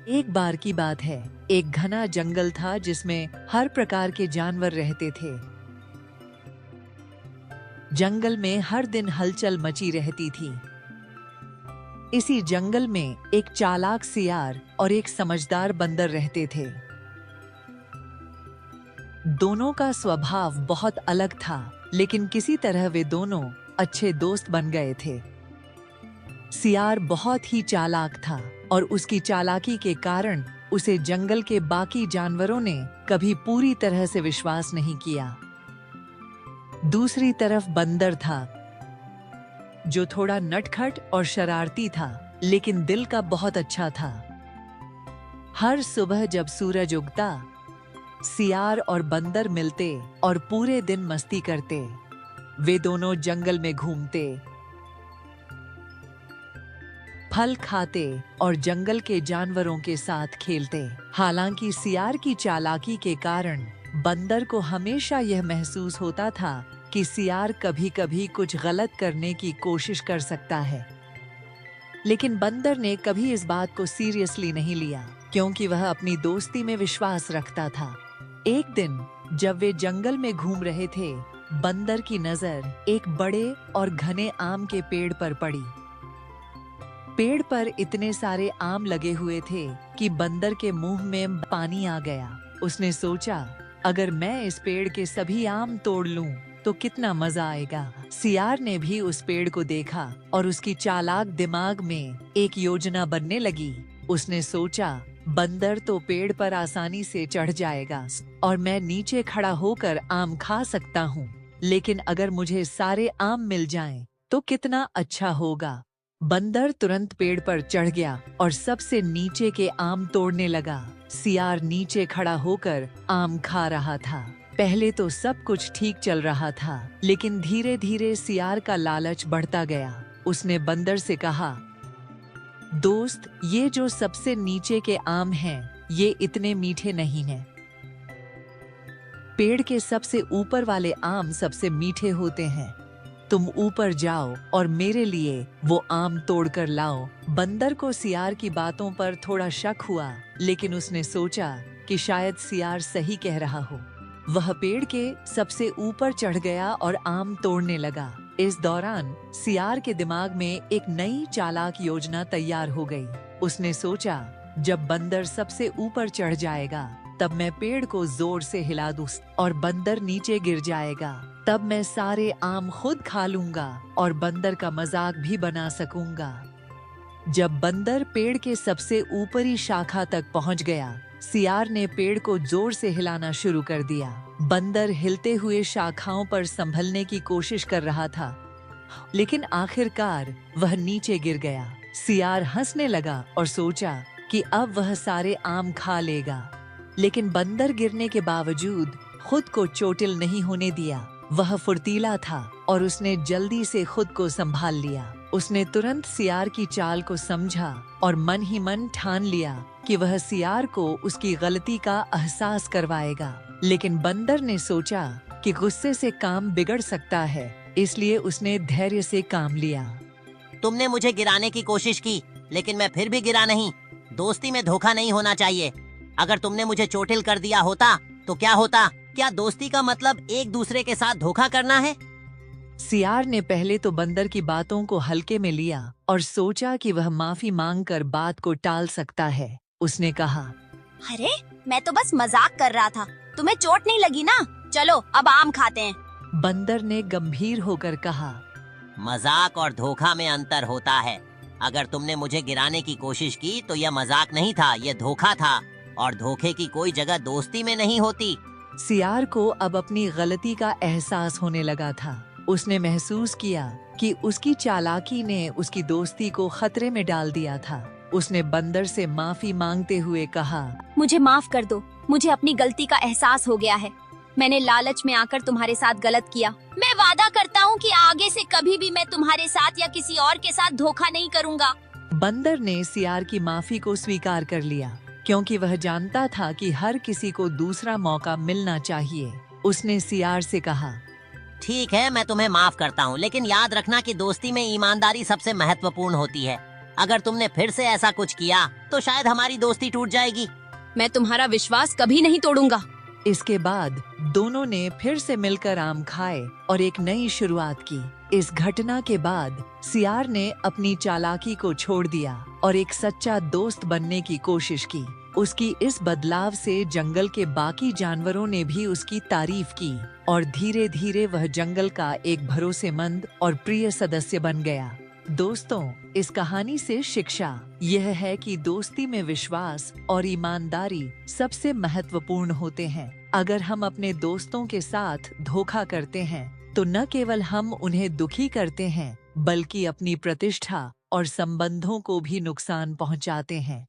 एक बार की बात है, एक घना जंगल था जिसमें हर प्रकार के जानवर रहते थे। जंगल में हर दिन हलचल मची रहती थी। इसी जंगल में एक चालाक सियार और एक समझदार बंदर रहते थे। दोनों का स्वभाव बहुत अलग था, लेकिन किसी तरह वे दोनों अच्छे दोस्त बन गए थे। सियार बहुत ही चालाक था और उसकी चालाकी के कारण उसे जंगल के बाकी जानवरों ने कभी पूरी तरह से विश्वास नहीं किया। दूसरी तरफ बंदर था, जो थोड़ा नटखट और शरारती था, लेकिन दिल का बहुत अच्छा था। हर सुबह जब सूरज उगता, सियार और बंदर मिलते और पूरे दिन मस्ती करते। वे दोनों जंगल में घूमते, फल खाते और जंगल के जानवरों के साथ खेलते। हालांकि सियार की चालाकी के कारण बंदर को हमेशा यह महसूस होता था कि सियार कभी-कभी कुछ गलत करने की कोशिश कर सकता है, लेकिन बंदर ने कभी इस बात को सीरियसली नहीं लिया, क्योंकि वह अपनी दोस्ती में विश्वास रखता था। एक दिन जब वे जंगल में घूम रहे थे, बंदर की नजर एक बड़े और घने आम के पेड़ पर पड़ी। पेड़ पर इतने सारे आम लगे हुए थे कि बंदर के मुंह में पानी आ गया। उसने सोचा, अगर मैं इस पेड़ के सभी आम तोड़ लूं तो कितना मजा आएगा। सियार ने भी उस पेड़ को देखा और उसकी चालाक दिमाग में एक योजना बनने लगी। उसने सोचा, बंदर तो पेड़ पर आसानी से चढ़ जाएगा और मैं नीचे खड़ा होकर आम खा सकता हूँ, लेकिन अगर मुझे सारे आम मिल जाएं तो कितना अच्छा होगा। बंदर तुरंत पेड़ पर चढ़ गया और सबसे नीचे के आम तोड़ने लगा। सियार नीचे खड़ा होकर आम खा रहा था। पहले तो सब कुछ ठीक चल रहा था, लेकिन धीरे धीरे सियार का लालच बढ़ता गया। उसने बंदर से कहा, दोस्त, ये जो सबसे नीचे के आम हैं, ये इतने मीठे नहीं हैं। पेड़ के सबसे ऊपर वाले आम सबसे मीठे होते हैं। तुम ऊपर जाओ और मेरे लिए वो आम तोड़कर लाओ। बंदर को सियार की बातों पर थोड़ा शक हुआ, लेकिन उसने सोचा कि शायद सियार सही कह रहा हो। वह पेड़ के सबसे ऊपर चढ़ गया और आम तोड़ने लगा। इस दौरान सियार के दिमाग में एक नई चालाक योजना तैयार हो गई। उसने सोचा, जब बंदर सबसे ऊपर चढ़ जाएगा, तब मैं पेड़ को जोर से हिला दूं और बंदर नीचे गिर जाएगा। तब मैं सारे आम खुद खा लूंगा और बंदर का मजाक भी बना सकूंगा। जब बंदर पेड़ के सबसे ऊपरी शाखा तक पहुंच गया, सियार ने पेड़ को जोर से हिलाना शुरू कर दिया। बंदर हिलते हुए शाखाओं पर संभलने की कोशिश कर रहा था, लेकिन आखिरकार वह नीचे गिर गया। सियार हंसने लगा और सोचा कि अब वह सारे आम खा लेगा, लेकिन बंदर गिरने के बावजूद खुद को चोटिल नहीं होने दिया। वह फुर्तीला था और उसने जल्दी से खुद को संभाल लिया। उसने तुरंत सियार की चाल को समझा और मन ही मन ठान लिया कि वह सियार को उसकी गलती का एहसास करवाएगा। लेकिन बंदर ने सोचा कि गुस्से से काम बिगड़ सकता है, इसलिए उसने धैर्य से काम लिया। तुमने मुझे गिराने की कोशिश की, लेकिन मैं फिर भी गिरा नहीं। दोस्ती में धोखा नहीं होना चाहिए। अगर तुमने मुझे चोटिल कर दिया होता तो क्या होता? क्या दोस्ती का मतलब एक दूसरे के साथ धोखा करना है? सियार ने पहले तो बंदर की बातों को हल्के में लिया और सोचा कि वह माफी मांगकर बात को टाल सकता है। उसने कहा, अरे, मैं तो बस मजाक कर रहा था। तुम्हें चोट नहीं लगी ना? चलो अब आम खाते हैं। बंदर ने गंभीर होकर कहा, मजाक और धोखा में अंतर होता है। अगर तुमने मुझे गिराने की कोशिश की तो यह मजाक नहीं था, यह धोखा था, और धोखे की कोई जगह दोस्ती में नहीं होती। सियार को अब अपनी गलती का एहसास होने लगा था। उसने महसूस किया कि उसकी चालाकी ने उसकी दोस्ती को खतरे में डाल दिया था। उसने बंदर से माफी मांगते हुए कहा, मुझे माफ कर दो। मुझे अपनी गलती का एहसास हो गया है। मैंने लालच में आकर तुम्हारे साथ गलत किया। मैं वादा करता हूँ कि आगे से कभी भी मैं तुम्हारे साथ या किसी और के साथ धोखा नहीं करूँगा। बंदर ने सियार की माफी को स्वीकार कर लिया, क्योंकि वह जानता था कि हर किसी को दूसरा मौका मिलना चाहिए। उसने सियार से कहा, ठीक है, मैं तुम्हें माफ करता हूँ, लेकिन याद रखना कि दोस्ती में ईमानदारी सबसे महत्वपूर्ण होती है। अगर तुमने फिर से ऐसा कुछ किया तो शायद हमारी दोस्ती टूट जाएगी। मैं तुम्हारा विश्वास कभी नहीं तोड़ूंगा। इसके बाद दोनों ने फिर से मिलकर आम खाए और एक नई शुरुआत की। इस घटना के बाद सियार ने अपनी चालाकी को छोड़ दिया और एक सच्चा दोस्त बनने की कोशिश की। उसकी इस बदलाव से जंगल के बाकी जानवरों ने भी उसकी तारीफ की और धीरे धीरे वह जंगल का एक भरोसेमंद और प्रिय सदस्य बन गया। दोस्तों, इस कहानी से शिक्षा यह है कि दोस्ती में विश्वास और ईमानदारी सबसे महत्वपूर्ण होते हैं। अगर हम अपने दोस्तों के साथ धोखा करते हैं तो न केवल हम उन्हें दुखी करते हैं बल्कि अपनी प्रतिष्ठा और संबंधों को भी नुकसान पहुंचाते हैं।